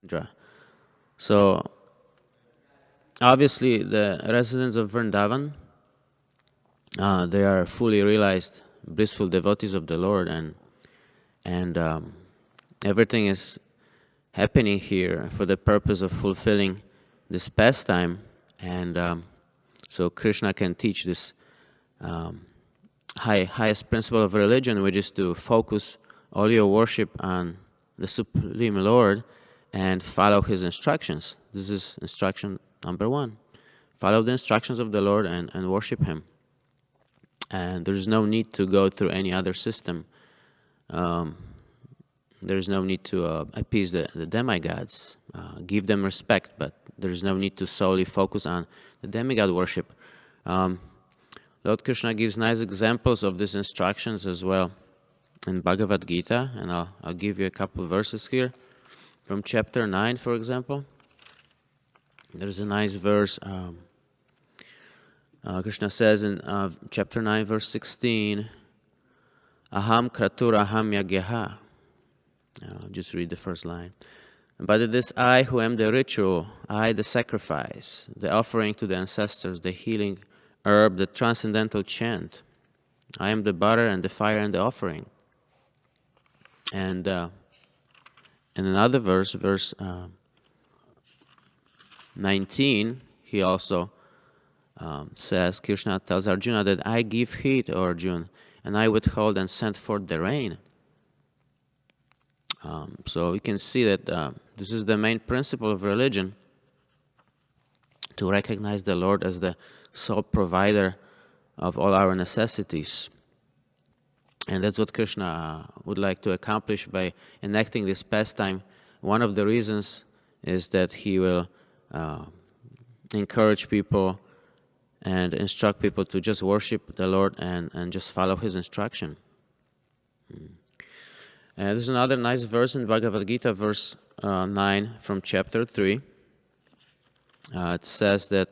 Indra. So obviously, the residents of Vrindavan, they are fully realized blissful devotees of the Lord, and everything is happening here for the purpose of fulfilling this pastime, and so Krishna can teach this highest principle of religion, which is to focus all your worship on the Supreme Lord and follow His instructions. This is instruction number one. Follow the instructions of the Lord and worship Him. And there's no need to go through any other system. There's no need to appease the demigods, give them respect, but there's no need to solely focus on the demigod worship. Lord Krishna gives nice examples of these instructions as well in Bhagavad Gita, and I'll give you a couple of verses here. From chapter 9, for example, there's a nice verse. Krishna says in chapter 9, verse 16, Aham kratur aham yagyaha. I'll just read the first line. But it is I who am the ritual, I the sacrifice, the offering to the ancestors, the healing herb, the transcendental chant. I am the butter and the fire and the offering. And in another verse, verse 19, he also says, Krishna tells Arjuna that I give heat, O Arjuna, and I withhold and send forth the rain. So we can see that this is the main principle of religion, to recognize the Lord as the sole provider of all our necessities. And that's what Krishna would like to accomplish by enacting this pastime. One of the reasons is that he will encourage people and instruct people to just worship the Lord and just follow His instruction. There's another nice verse in Bhagavad Gita, verse 9 from chapter 3. It says that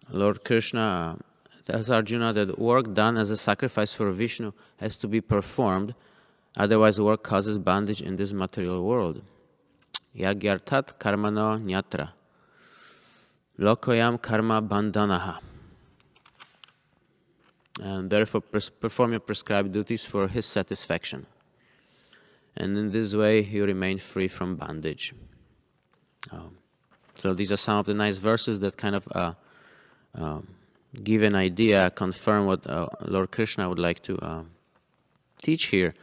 Lord Krishna tells Arjuna that work done as a sacrifice for Vishnu has to be performed, otherwise work causes bondage in this material world. Yagyartat karmano nyatra, lokoyam karma bandhanaha. And therefore perform your prescribed duties for His satisfaction. And in this way you remain free from bondage. So these are some of the nice verses that kind of give an idea, confirm what Lord Krishna would like to teach here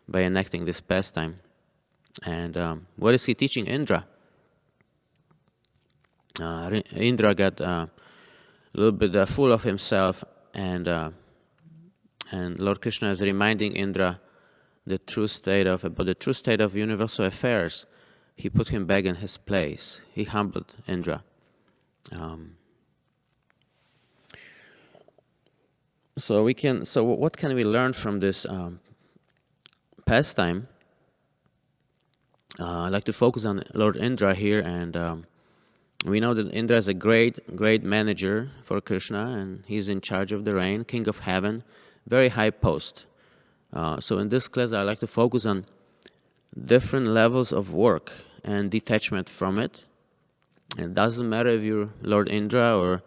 by enacting this pastime. And what is He teaching Indra? Indra got a little bit full of himself, and Lord Krishna is reminding Indra about the true state of universal affairs. He put him back in his place. He humbled Indra. So what can we learn from this pastime? I'd like to focus on Lord Indra here, and we know that Indra is a great manager for Krishna, and he's in charge of the rain, king of heaven, very high post. So in this class, I'd like to focus on different levels of work and detachment from it. It doesn't matter if you're Lord Indra or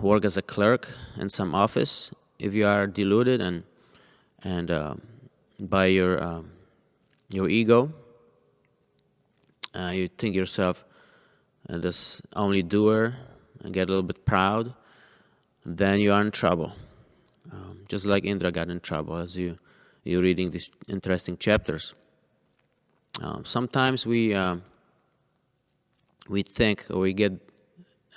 work as a clerk in some office. If you are deluded and by your ego, you think yourself this only doer and get a little bit proud, then you are in trouble. Just like Indra got in trouble as you're reading these interesting chapters. Sometimes we think, or we get,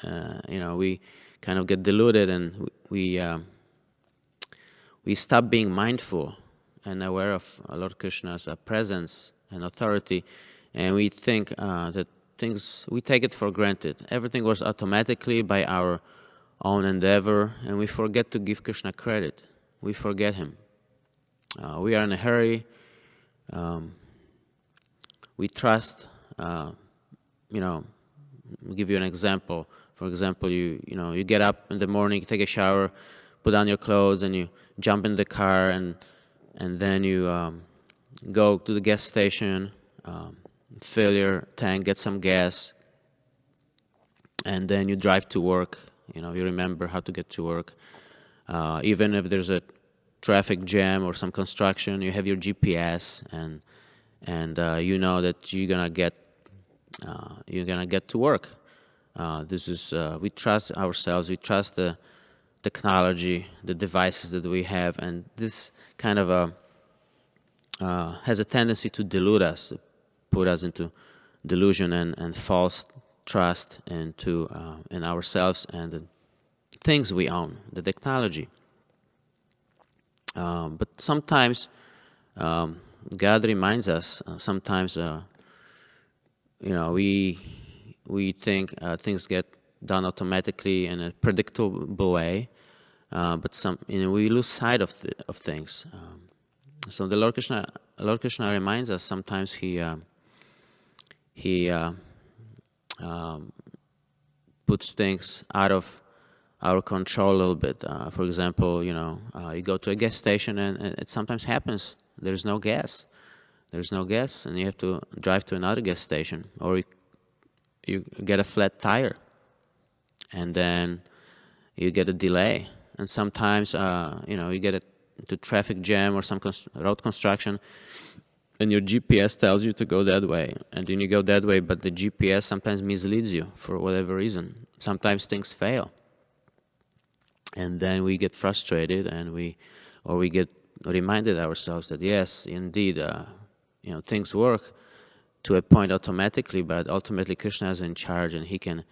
we kind of get deluded, and we stop being mindful and aware of Lord Krishna's presence and authority, and we think that we take it for granted. Everything was automatically by our own endeavor, and we forget to give Krishna credit. We forget Him. We are in a hurry. We trust. I'll give you an example. For example, you get up in the morning, you take a shower, put on your clothes, and you jump in the car, and then you go to the gas station, fill your tank, get some gas, and then you drive to work. You remember how to get to work. Even if there's a traffic jam or some construction, you have your GPS, and you know that you're gonna get to work. This is we trust ourselves. We trust the technology, the devices that we have, and this kind of has a tendency to delude us, put us into delusion and false trust into in ourselves and the things we own, the technology. But sometimes God reminds us. Sometimes we think things get done automatically in a predictable way, but we lose sight of things. So the Lord Krishna reminds us. Sometimes he puts things out of our control a little bit. For example, you go to a gas station and it sometimes happens. There's no gas, and you have to drive to another gas station, or you get a flat tire, and then you get a delay. And sometimes, you get into traffic jam or some road construction, and your GPS tells you to go that way, and then you go that way, but the GPS sometimes misleads you for whatever reason. Sometimes things fail, and then we get frustrated, and we get reminded ourselves that yes, indeed, things work to a point automatically, but ultimately Krishna is in charge, and he can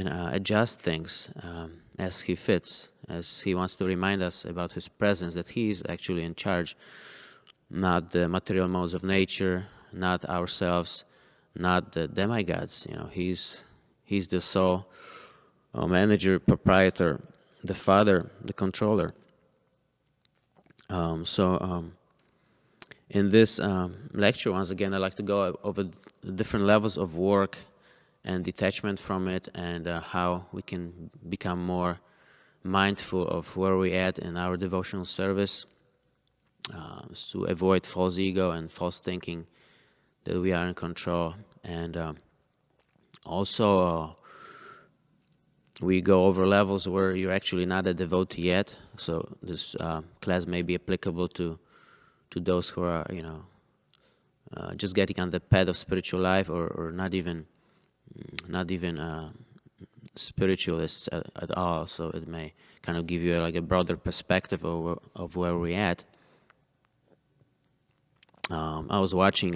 adjust things as he fits, as he wants to remind us about his presence, that he is actually in charge, not the material modes of nature, not ourselves, not the demigods. He's the sole manager, proprietor, the father, the controller. In this lecture, once again, I'd like to go over the different levels of work and detachment from it, and how we can become more mindful of where we're at in our devotional service, to avoid false ego and false thinking that we are in control. And also we go over levels where you're actually not a devotee yet. So this class may be applicable to those who are, just getting on the path of spiritual life, or not even spiritualists at all. So it may kind of give you a broader perspective of where we're at. I was watching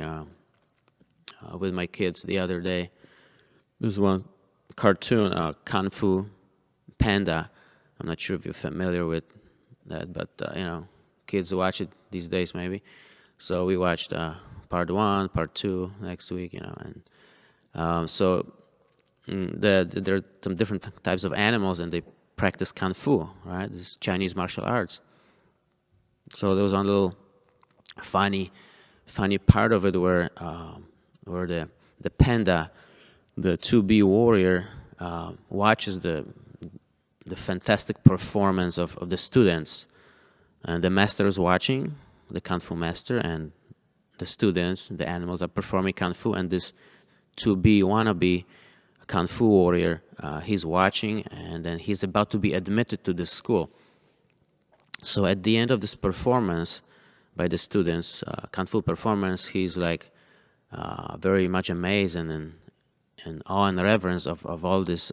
with my kids the other day. There's one cartoon, Kung Fu Panda. I'm not sure if you're familiar with that, but kids watch it these days maybe. So we watched part 1, part 2 next week, and so there are some different types of animals, and they practice Kung Fu, right? This Chinese martial arts. So there was one little funny part of it where the panda, the 2B warrior, watches the fantastic performance of the students, and the master is watching, the Kung Fu master, and the students, the animals, are performing Kung Fu, and this 2B wannabe Kung Fu warrior, he's watching, and then he's about to be admitted to the school. So at the end of this performance by the students, Kung Fu performance, he's very much amazed and in awe and reverence of all this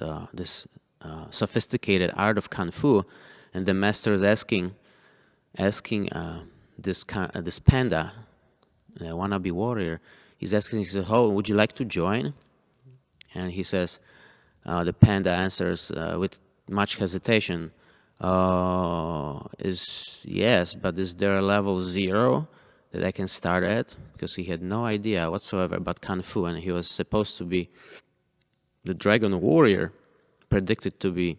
sophisticated art of Kung Fu, and the master is asking this panda, wannabe warrior, he says, "Oh, would you like to join?" And he says, the panda answers with much hesitation, yes, but is there a level 0 that I can start at? Because he had no idea whatsoever about Kung Fu, and he was supposed to be the dragon warrior, predicted to be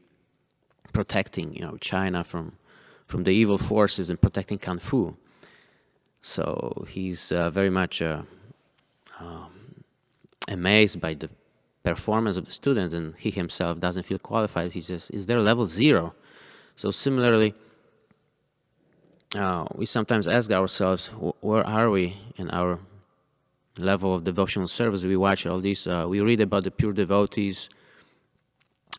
protecting, China from the evil forces and protecting Kung Fu. So he's very much amazed by the performance of the students, and he himself doesn't feel qualified. He says, is there level 0? So similarly, we sometimes ask ourselves, where are we in our level of devotional service. We watch all these, we read about the pure devotees,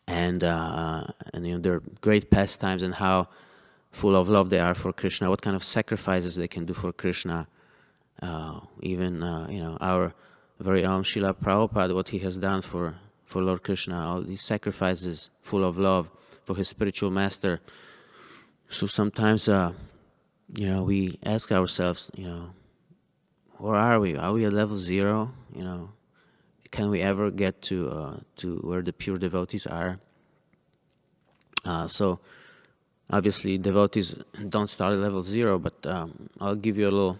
and their great pastimes and how full of love they are for Krishna, what kind of sacrifices they can do for Krishna. Even our very own Srila Prabhupada, what he has done for Lord Krishna, all these sacrifices full of love for his spiritual master. So sometimes, we ask ourselves, where are we? Are we at level 0? Can we ever get to where the pure devotees are? So obviously devotees don't start at level 0, but I'll give you a little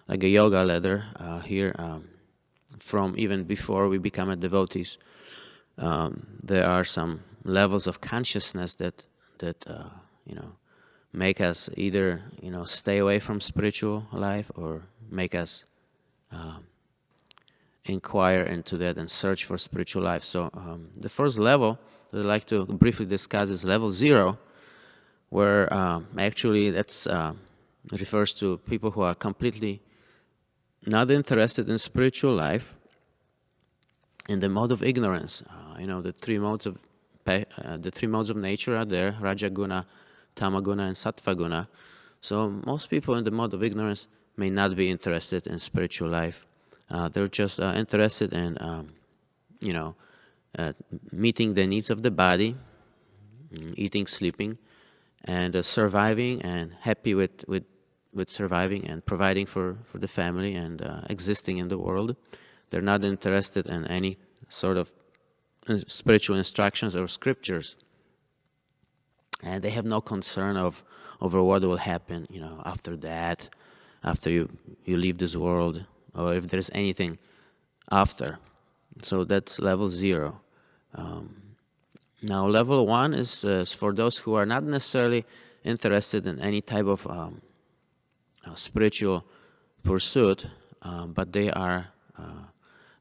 like a yoga ladder here from even before we become a devotees. There are some levels of consciousness that make us either stay away from spiritual life or make us inquire into that and search for spiritual life. So the first level that I'd like to briefly discuss is level 0, where actually that's refers to people who are completely not interested in spiritual life in the mode of ignorance. The three modes of nature are there: Rajaguna, Tamaguna, and Sattvaguna. So most people in the mode of ignorance may not be interested in spiritual life. They're just interested in, meeting the needs of the body, eating, sleeping, and surviving, and happy with surviving and providing for the family and existing in the world. They're not interested in any sort of spiritual instructions or scriptures, and they have no concern over what will happen, after that, after you leave this world, or if there's anything after. So that's level 0. Now level 1 is for those who are not necessarily interested in any type of spiritual pursuit, but they are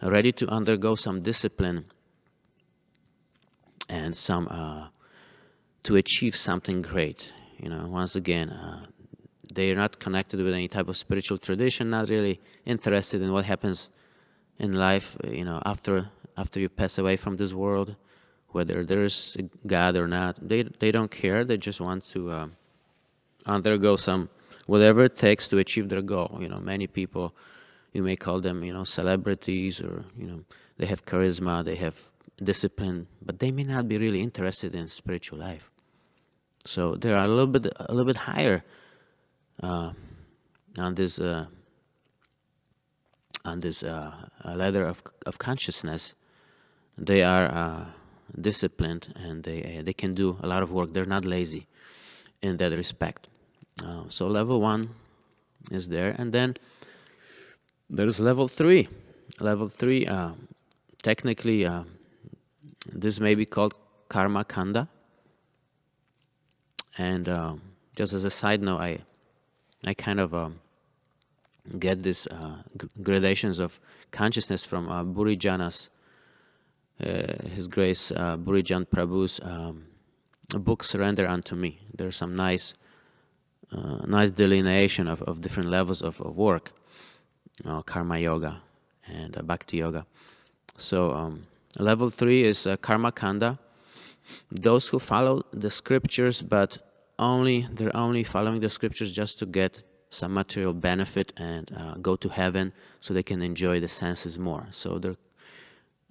ready to undergo some discipline and some to achieve something great. Once again, they are not connected with any type of spiritual tradition, not really interested in what happens in life, after you pass away from this world, whether there's a God or not. They don't care. They just want to undergo some whatever it takes to achieve their goal. Many people, you may call them, celebrities, or they have charisma, they have discipline, but they may not be really interested in spiritual life. So they are a little bit higher on this ladder of consciousness. They are disciplined, and they can do a lot of work. They're not lazy in that respect. So level 1 is there, and then there's level 3. Level 3, technically, this may be called karma kanda. And just as a side note, I kind of get this gradations of consciousness from Burijanas, His Grace Burijan Prabhu's book "Surrender Unto Me." There's some nice delineation of different levels of work, karma yoga and bhakti yoga. So level 3 is karma kanda. Those who follow the scriptures, but they're only following the scriptures just to get some material benefit and go to heaven, so they can enjoy the senses more. So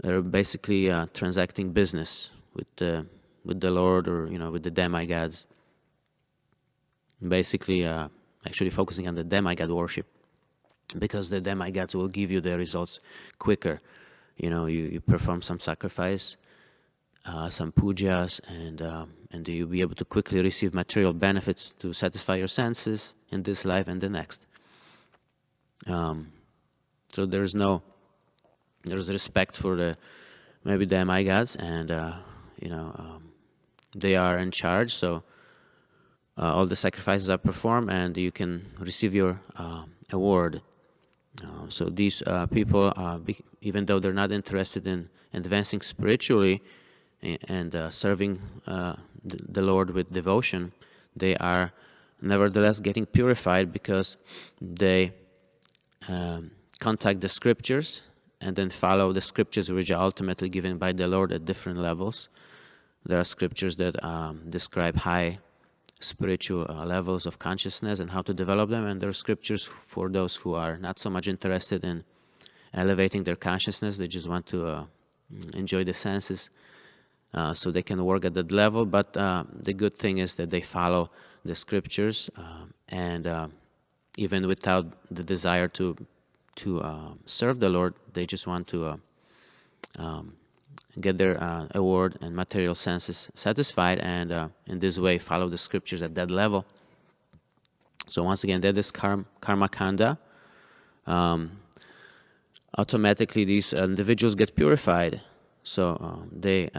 they're basically transacting business with the Lord, or with the demigods. Basically, actually focusing on the demigod worship, because the demigods will give you the results quicker. You perform some sacrifice, some pujas, and you'll be able to quickly receive material benefits to satisfy your senses in this life and the next. So there's respect for the demigods, and they are in charge. So all the sacrifices are performed, and you can receive your award. So these people, even though they're not interested in advancing spiritually and serving the Lord with devotion, they are nevertheless getting purified, because they contact the scriptures and then follow the scriptures which are ultimately given by the Lord at different levels. There are scriptures that describe high spiritual levels of consciousness and how to develop them, and there are scriptures for those who are not so much interested in elevating their consciousness. They just want to enjoy the senses, so they can work at that level. But the good thing is that they follow the scriptures, and even without the desire to serve the Lord, they just want to get their award and material senses satisfied, and in this way follow the scriptures at that level. So once again, that is karma kanda. Automatically these individuals get purified, so they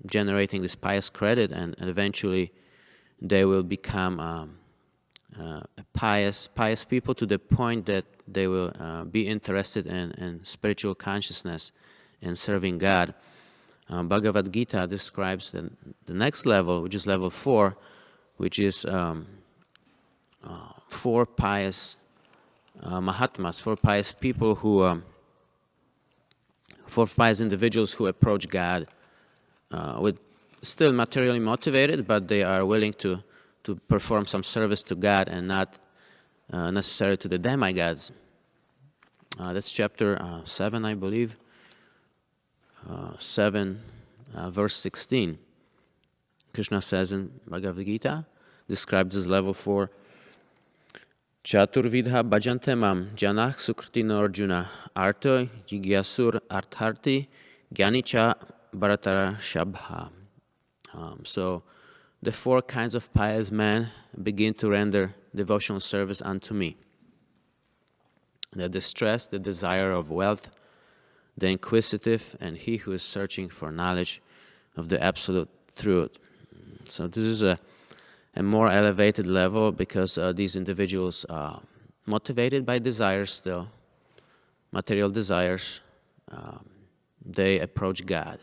generating this pious credit, and eventually they will become pious people to the point that they will be interested in spiritual consciousness and serving God. Bhagavad Gita describes the next level, which is level 4, which is 4 pious Mahatmas, 4 pious people who 4 pious individuals who approach God with still materially motivated, but they are willing to perform some service to God and not necessarily to the demigods. That's chapter 7, I believe. 7, verse 16. Krishna says in Bhagavad Gita, describes this level 4. Chaturvidha bhajante mam janah sukrtino Arjuna arto jigyasur artharti gyanicha bharatara shabha. So the 4 kinds of pious men begin to render devotional service unto me. The distressed, the desire of wealth, the inquisitive, and he who is searching for knowledge of the absolute truth. So this is a more elevated level, because these individuals are motivated by desires still, material desires. They approach God.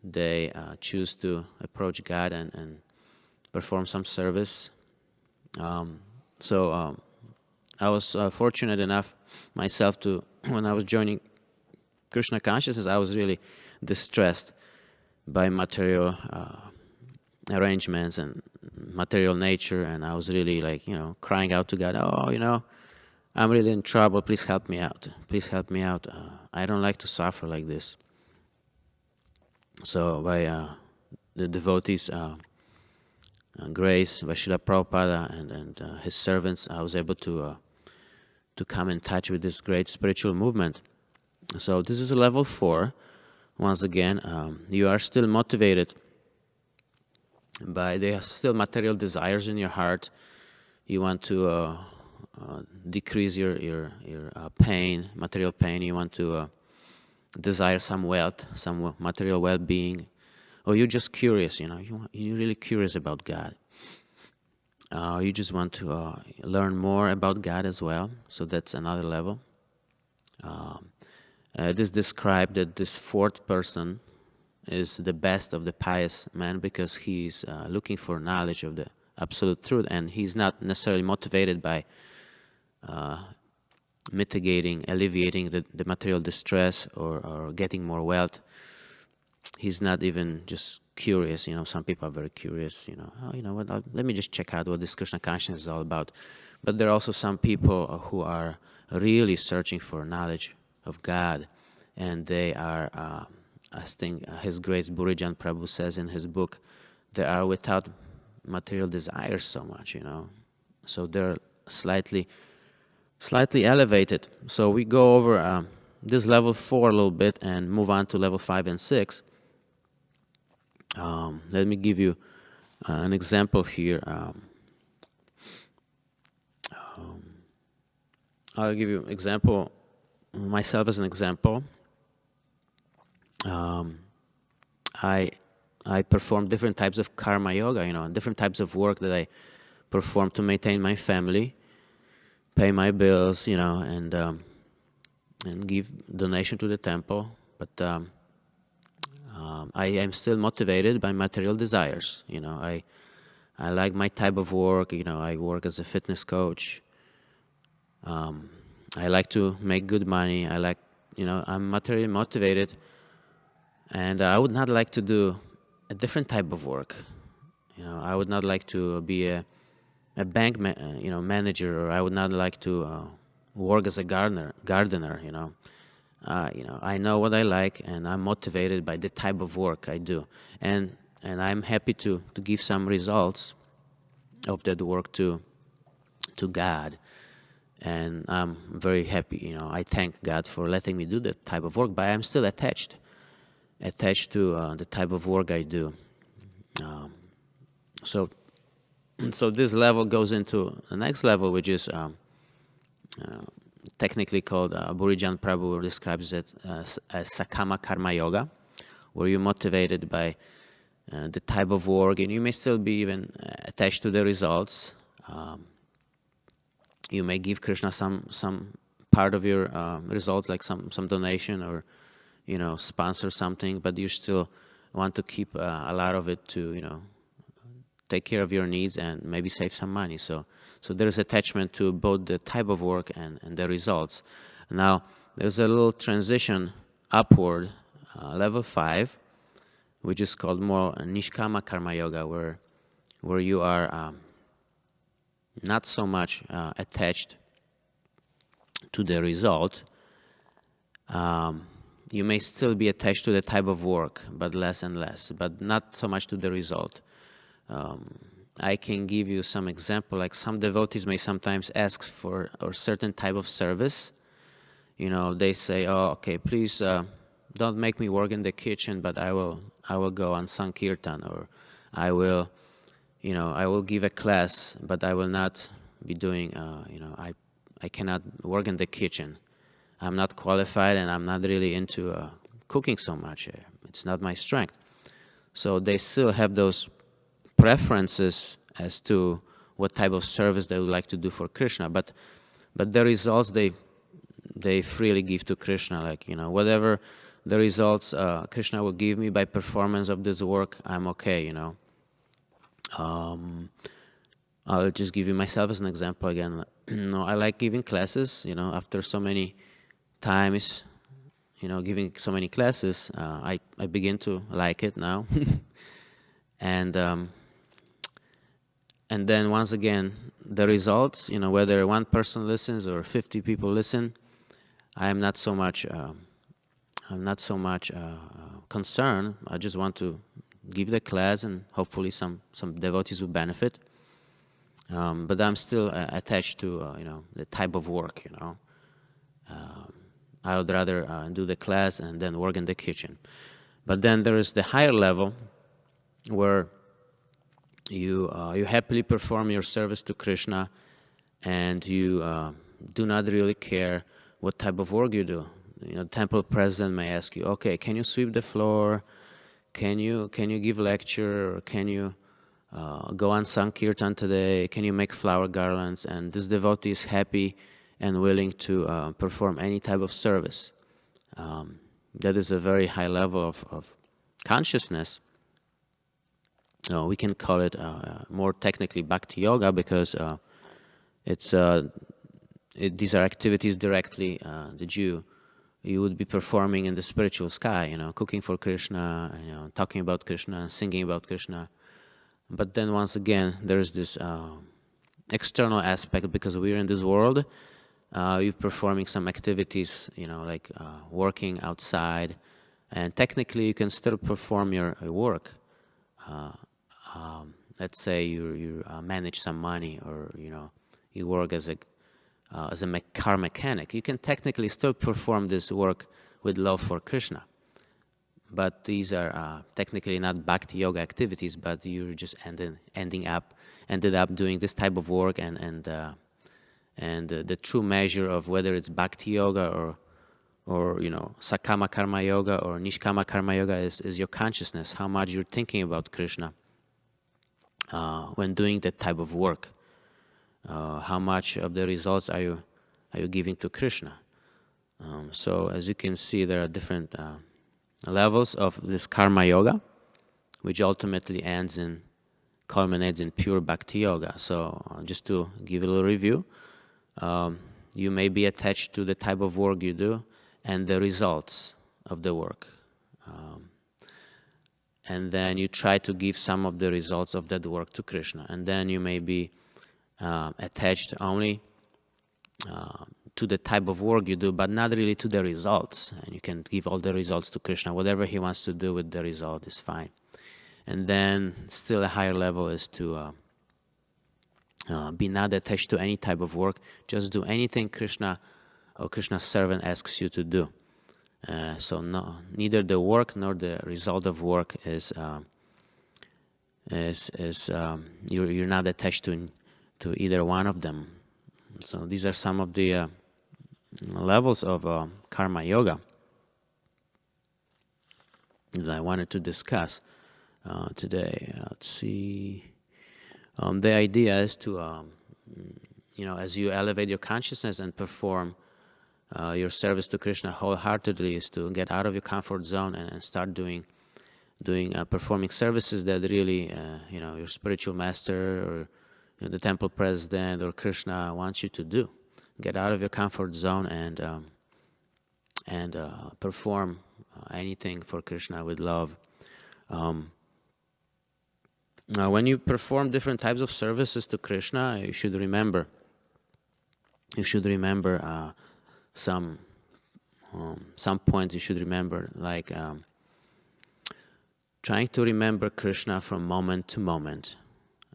They choose to approach God and perform some service. So I was fortunate enough myself to, when I was joining Krishna consciousness, I was really distressed by material arrangements and material nature, and I was really crying out to God, I'm really in trouble, please help me out, please help me out. I don't like to suffer like this. So by the devotees' grace, by Srila Prabhupada and his servants, I was able to come in touch with this great spiritual movement. So this is a level 4. Once again, you are still motivated by, there are still material desires in your heart. You want to decrease your pain, material pain. You want to desire some wealth, some material well-being, or you're just curious. You're really curious about God. You just want to learn more about God as well. So that's another level. It is described that this 4th person is the best of the pious men, because he's looking for knowledge of the absolute truth, and he's not necessarily motivated by mitigating, alleviating the material distress or getting more wealth. He's not even just curious. Some people are very curious. Let me just check out what this Krishna consciousness is all about. But there are also some people who are really searching for knowledge of God, and they are, I think His Grace Burijan Prabhu says in his book, they are without material desires so much, so they're slightly elevated. So we go over this level 4 a little bit and move on to level 5 and 6. Let me give you an example here. I'll give you an example, myself as an example. I perform different types of karma yoga, different types of work that I perform to maintain my family, pay my bills, and give donation to the temple. But I am still motivated by material desires. I like my type of work. I work as a fitness coach. I like to make good money. I like, I'm materially motivated, and I would not like to do a different type of work. I would not like to be a bank, manager, or I would not like to work as a gardener. I know what I like, and I'm motivated by the type of work I do, and I'm happy to give some results of that work to God, and I'm very happy. I thank God for letting me do that type of work, but I'm still attached to the type of work I do. Um, so so this level goes into the next level, which is technically called Burijan Prabhu describes it as Sakama Karma Yoga, where you're motivated by the type of work, and you may still be even attached to the results. You may give Krishna some part of your results, like some donation, or sponsor something, but you still want to keep a lot of it to take care of your needs and maybe save some money. So there's attachment to both the type of work and the results. Now there's a little transition upward, level 5, which is called more Nishkama Karma Yoga, where you are not so much attached to the result. You may still be attached to the type of work, but less and less, but not so much to the result. I can give you some example, like some devotees may sometimes ask for a certain type of service. They say, "Oh, okay, please don't make me work in the kitchen, but I will go on Sankirtan, or I will give a class, but I will not be doing, I cannot work in the kitchen. I'm not qualified, and I'm not really into cooking so much. It's not my strength." So they still have those preferences as to what type of service they would like to do for Krishna, but the results they freely give to Krishna, like whatever the results Krishna will give me by performance of this work, I'm okay. I'll just give you myself as an example again. I like giving classes. After so many times, giving so many classes, I begin to like it now, and then once again, the results, whether one person listens or 50 people listen, I'm not so much concerned. I just want to give the class, and hopefully some devotees will benefit. But I'm still attached to the type of work. I would rather do the class and then work in the kitchen. But then there is the higher level, where you happily perform your service to Krishna, and you do not really care what type of work you do. Temple president may ask you, "Okay, can you sweep the floor? Can you give lecture? Or can you go on Sankirtan today? Can you make flower garlands?" And this devotee is happy and willing to perform any type of service. That is a very high level of consciousness. We can call it more technically Bhakti Yoga, because these are activities directly that you would be performing in the spiritual sky, cooking for Krishna, talking about Krishna, singing about Krishna. But then once again, there's this external aspect, because we're in this world. You're performing some activities, like working outside, and technically you can still perform your work. Let's say you manage some money, or you work as a car mechanic. You can technically still perform this work with love for Krishna. But these are technically not Bhakti Yoga activities, but you're just ended up doing this type of work, and the true measure of whether it's Bhakti Yoga or Sakama Karma Yoga or Nishkama Karma Yoga is your consciousness, how much you're thinking about Krishna when doing that type of work. How much of the results are you giving to Krishna? So as you can see, there are different levels of this Karma Yoga, which ultimately culminates in pure Bhakti Yoga. So just to give a little review, You may be attached to the type of work you do and the results of the work. And then you try to give some of the results of that work to Krishna. And then you may be attached only to the type of work you do, but not really to the results. And you can give all the results to Krishna. Whatever he wants to do with the result is fine. And then still a higher level is to be not attached to any type of work. Just do anything Krishna or Krishna's servant asks you to do. So no, neither the work nor the result of work is you're not attached to either one of them. So these are some of the levels of karma yoga that I wanted to discuss today. Let's see. The idea is to, as you elevate your consciousness and perform your service to Krishna wholeheartedly, is to get out of your comfort zone and start performing services that really, your spiritual master or the temple president or Krishna wants you to do. Get out of your comfort zone and perform anything for Krishna with love. Now, when you perform different types of services to Krishna, you should remember some points. You should remember, like trying to remember Krishna from moment to moment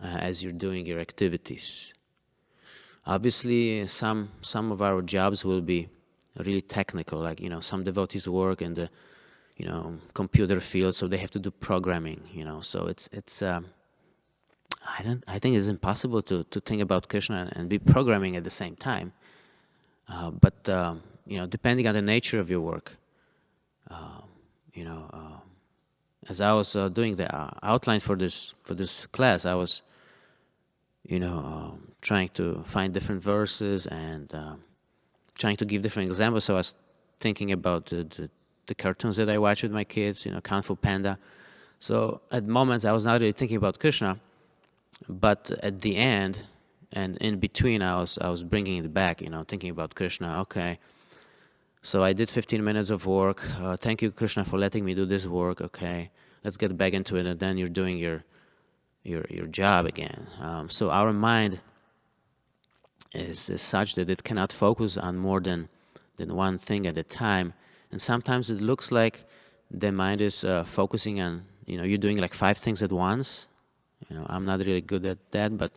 as you're doing your activities. Obviously, some of our jobs will be really technical, like some devotees work in the computer field, so they have to do programming. So it's I think it's impossible to think about Krishna and be programming at the same time. But depending on the nature of your work, as I was doing the outline for this class, I was trying to find different verses and trying to give different examples. So I was thinking about the cartoons that I watch with my kids, Kung Fu Panda. So at moments I was not really thinking about Krishna, but at the end and in between I was bringing it back, thinking about Krishna. Okay, so I did 15 minutes of work. Thank you, Krishna, for letting me do this work. Okay, let's get back into it, and then you're doing your job again. So our mind is such that it cannot focus on more than one thing at a time, and sometimes it looks like the mind is focusing on you're doing like 5 things at once. I'm not really good at that, but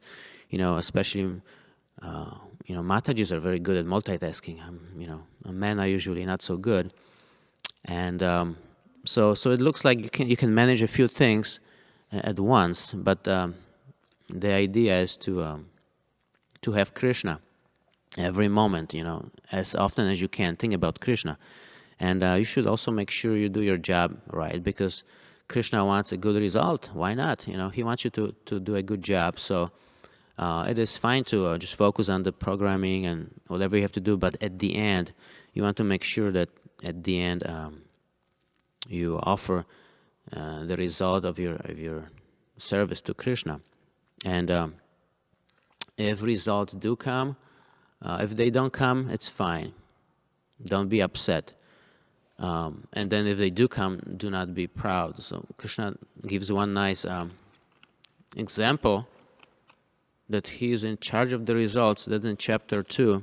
especially Matajis are very good at multitasking. Men are usually not so good, and so it looks like you can manage a few things at once, but the idea is to have Krishna every moment, as often as you can. Think about Krishna, and you should also make sure you do your job right, because Krishna wants a good result. Why not? He wants you to do a good job. So it is fine to just focus on the programming and whatever you have to do, but at the end, you want to make sure that at the end you offer the result of your service to Krishna. And if results do come, if they don't come, it's fine. Don't be upset. And then if they do come, do not be proud. So Krishna gives one nice example that he is in charge of the results. That's in chapter 2.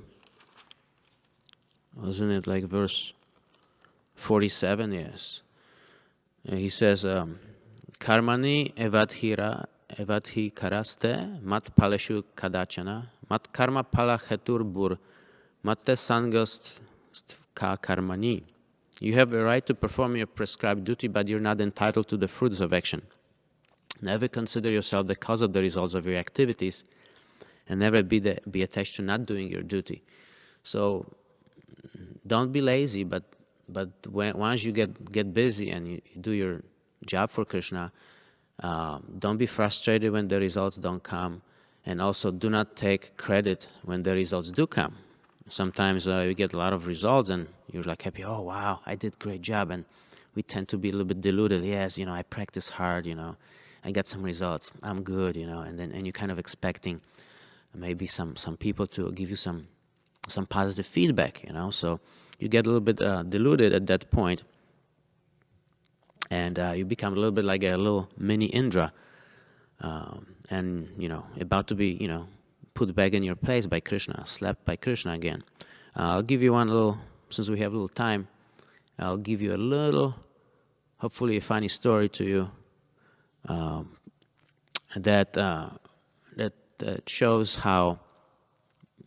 Wasn't it like verse 47? Yes. He says, Karmani evadhi karaste mat paleshu kadachana mat karma pala hetur bur matte sangast ka karmani. You have a right to perform your prescribed duty, but you're not entitled to the fruits of action. Never consider yourself the cause of the results of your activities, and never be attached to not doing your duty. So don't be lazy, but once you get busy and you do your job for Krishna, don't be frustrated when the results don't come, and also do not take credit when the results do come. Sometimes you get a lot of results and you're like happy, oh wow, I did a great job, and we tend to be a little bit deluded. Yes, I practiced hard, I got some results, I'm good, and you're kind of expecting maybe some people to give you some some positive feedback, so you get a little bit diluted at that point, and you become a little bit like a little mini Indra, and about to be put back in your place by Krishna, slapped by Krishna again. I'll give you one little, since we have a little time, I'll give you a little, hopefully a funny story to you, that shows how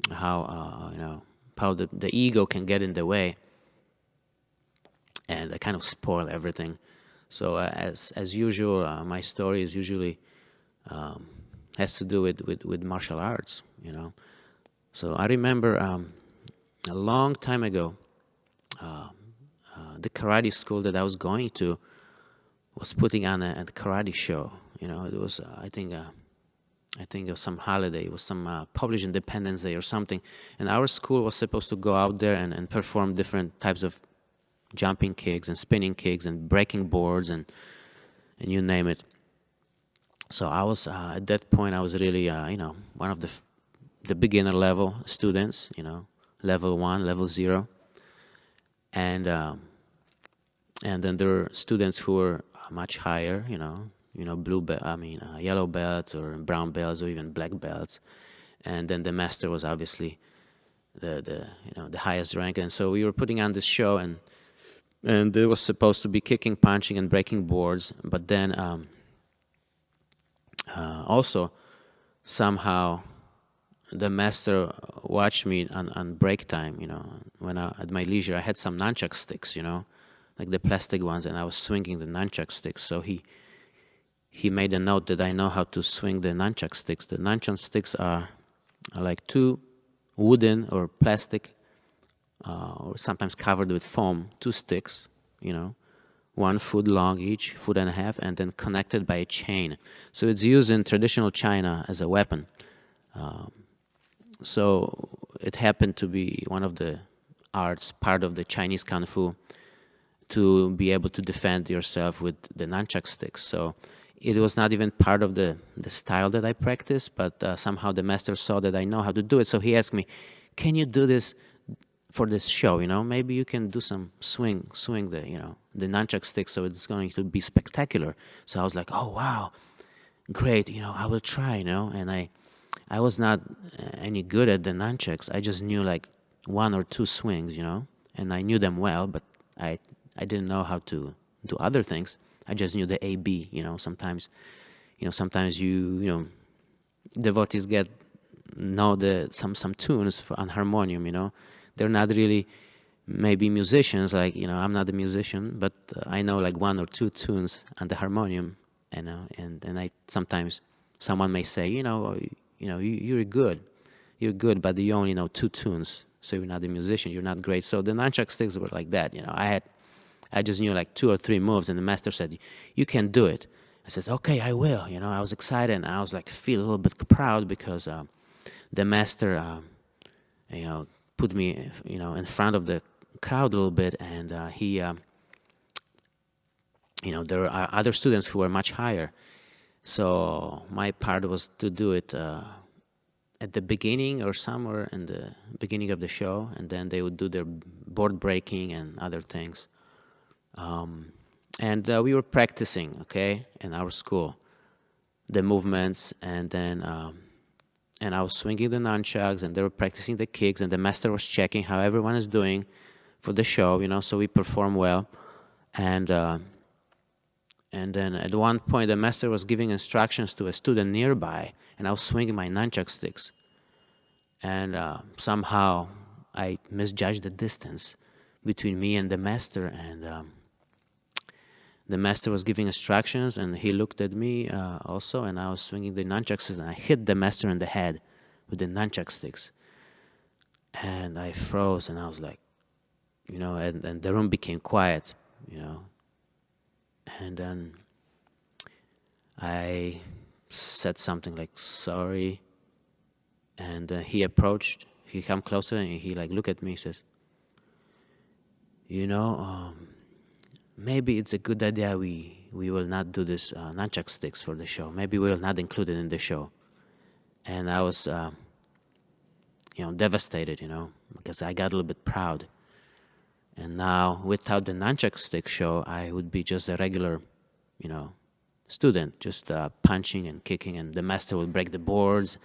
the ego can get in the way and kind of spoil everything. So as usual, my story is usually has to do with martial arts, So I remember a long time ago, the karate school that I was going to was putting on a karate show. It was I think it was some holiday. It was some Polish Independence Day or something. And our school was supposed to go out there and perform different types of jumping kicks and spinning kicks and breaking boards and you name it. So I was at that point I was really one of the beginner level students, level 1, level 0, and then there were students who were much higher, yellow belts or brown belts or even black belts, and then the master was obviously the highest rank. And so we were putting on this show, and it was supposed to be kicking, punching, and breaking boards, but then also somehow the master watched me on break time, when at my leisure I had some nunchuck sticks, like the plastic ones, and I was swinging the nunchuck sticks. So he made a note that I know how to swing the nunchuck sticks. The nunchuck sticks are like 2 wooden or plastic, or sometimes covered with foam, 2 sticks, 1 foot long each, 1.5 feet, and then connected by a chain. So it's used in traditional China as a weapon. So it happened to be one of the arts, part of the Chinese Kung Fu, to be able to defend yourself with the nunchuck sticks. So it was not even part of the style that I practiced, but somehow the master saw that I know how to do it. So he asked me, can you do this for this show? Maybe you can do some swing the nunchuck sticks, so it's going to be spectacular. So I was like, oh wow, great, I will try, and I was not any good at the nunchucks. I just knew like 1 or 2 swings, and I knew them well, but I didn't know how to do other things. I just knew the A, B, sometimes devotees know some tunes on harmonium, They're not really maybe musicians, like, I'm not a musician, but I know like 1 or 2 tunes on the harmonium, and I sometimes someone may say, you're good, but you only know 2 tunes, so you're not a musician, you're not great. So the nunchuck sticks were like that, I just knew like 2 or 3 moves, and the master said, you can do it. I said, okay, I will. I was excited, and I was like feel a little bit proud because the master, put me, in front of the crowd a little bit, and he, there are other students who were much higher. So my part was to do it at the beginning or somewhere in the beginning of the show, and then they would do their board breaking and other things. And we were practicing, okay, in our school, the movements, and then and I was swinging the nunchucks, and they were practicing the kicks, and the master was checking how everyone is doing for the show, so we perform well. And then at one point, the master was giving instructions to a student nearby, and I was swinging my nunchuck sticks. And somehow I misjudged the distance between me and the master, and the master was giving instructions, and he looked at me also, and I was swinging the nunchuck sticks, and I hit the master in the head with the nunchuck sticks. And I froze, and I was like, and the room became quiet, And then I said something like, sorry. And he come closer, and he like looked at me, says, maybe it's a good idea we will not do this nunchuck sticks for the show. Maybe we will not include it in the show. And I was devastated, because I got a little bit proud. And now, without the nunchuck stick show, I would be just a regular, student, just punching and kicking, and the master will break the boards,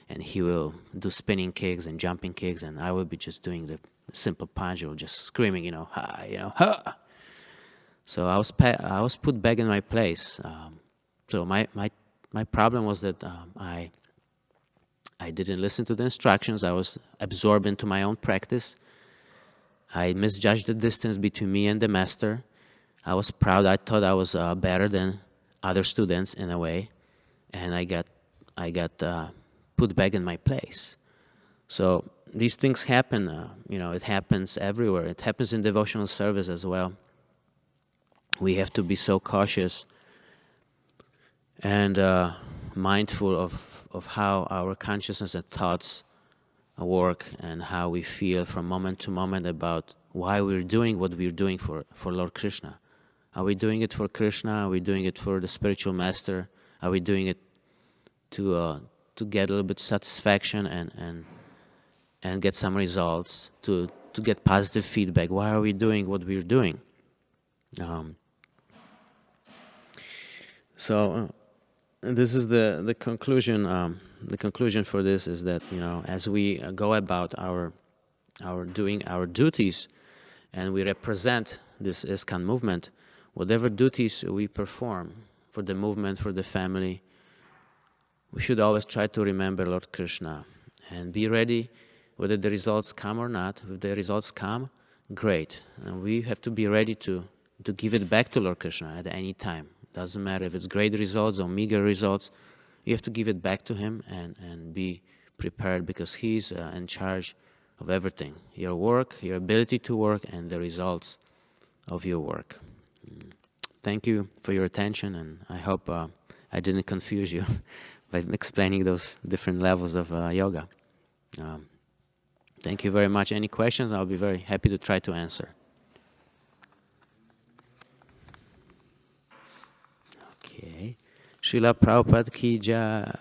and he will do spinning kicks and jumping kicks, and I will be just doing the simple punch or just screaming, ha, ha. So I was put back in my place. So my problem was that I didn't listen to the instructions. I was absorbed into my own practice. I misjudged the distance between me and the master. I was proud. I thought I was better than other students in a way, and I got put back in my place. So these things happen. It happens everywhere. It happens in devotional service as well. We have to be so cautious and mindful of how our consciousness and thoughts work and how we feel from moment to moment about why we're doing what we're doing for Lord Krishna. Are we doing it for Krishna? Are we doing it for the spiritual master? Are we doing it to get a little bit satisfaction and get some results, to get positive feedback? Why are we doing what we're doing? So this is the conclusion. The conclusion for this is that as we go about our doing our duties, and we represent this ISKCON movement, whatever duties we perform for the movement, for the family, we should always try to remember Lord Krishna and be ready, whether the results come or not. If the results come, great, and we have to be ready to give it back to Lord Krishna at any time. Doesn't matter if it's great results or meager results. You have to give it back to him and be prepared, because he's in charge of everything. Your work, your ability to work, and the results of your work. Thank you for your attention, and I hope I didn't confuse you by explaining those different levels of yoga. Thank you very much. Any questions? I'll be very happy to try to answer. Okay. Srila Prabhupada ki jai.